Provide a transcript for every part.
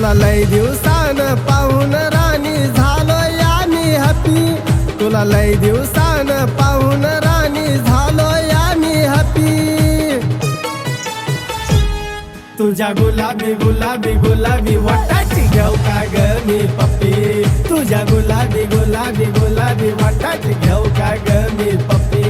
तुला लय दिवसान पाहून राणी झालोय आम्ही हॅपी, तुला लय दिवसान पाहून राणी झालोय आम्ही हॅपी। तुझ्या गुलाबी गुलाबी गुलाबी वाटाची घेऊ का ग मी पप्पी, तुझ्या गुलाबी गुलाबी गुलाबी वाटाची घेऊ का ग मी पप्पी।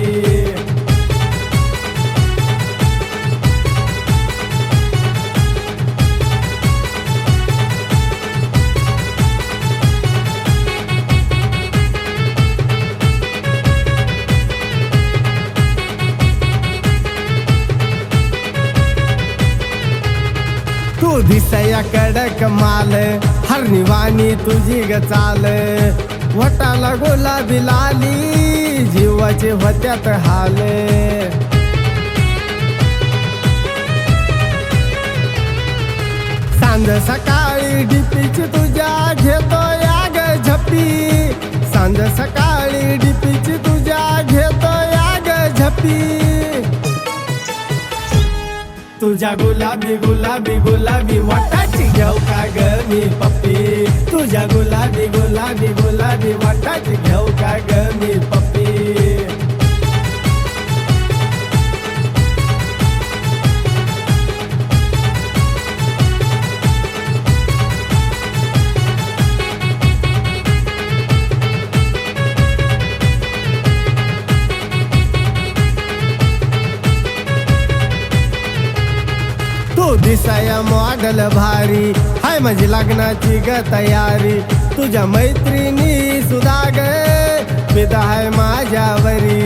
तू दिसया कडक माल हरणीवाणी तुझी ग चाल, वटाला गुलाबी लाली जीवाचे होत्यात हाल। सांज सकाळी डीपीची तुझ्या घेतो याग झप्पी, सांज सकाळी डीपीची तुझ्या घेतो याग झप्पी। तुझ्या गुलाबी गुलाबी गुलाबी वाटाची घेऊ का ग मी पप्पी, तुझ्या गुलाबी गुलाबी गुलाबी वाटाची घेऊ का ग मी पप्पी। तू दिसाया मॉडल भारी हाय माझी लग्नाची ग तयारी, तुझ्या मैत्रिणी सुद्धा ग फिदा हाय माझ्यावरी।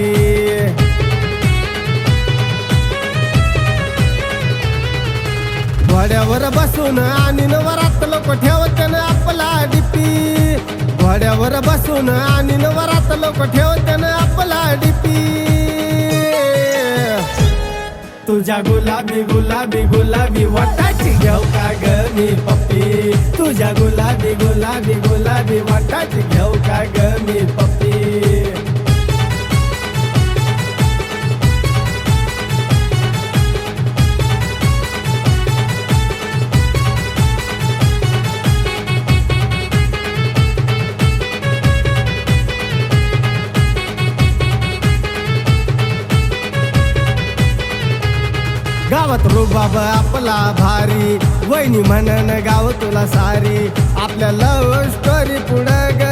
घोड्यावर बसून आणि वरात लोक ठेवते ना आपला डीपी, घोड्यावर बसून आणि वरात लोक ठेवते ना आपला डीपी। तुझ्या गुलाबी गुलाबी गुलाबी वाटाची घेऊ का ग मी पप्पी, तुझ्या गुलाबी गुलाबी गुलाबी वाटाची घेऊ का ग मी पप्पी। गावात रुबाब आपला भारी, वहिनी म्हणन गाव तुला सारी, आपल्या लव स्टोरी पुढं ग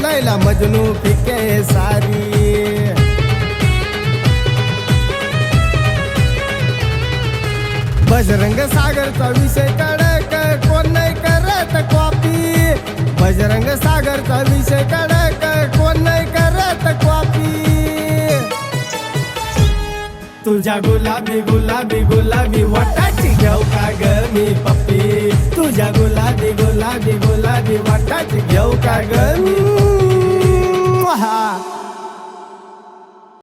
लैला मजनू पिके सारी। बजरंग सागरचा विषय कडक कोण नाही करत कॉपी, बजरंग सागरचा विषय कडक कोण नाही करत कॉपी। तुझ्या गुलाबी गुलाबी गुलाबी वाटाची घेऊ का ग मी पप्पी, तुझ्या गुलाबी गुलाबी गुलाबी वाटाची घेऊ का ग मी।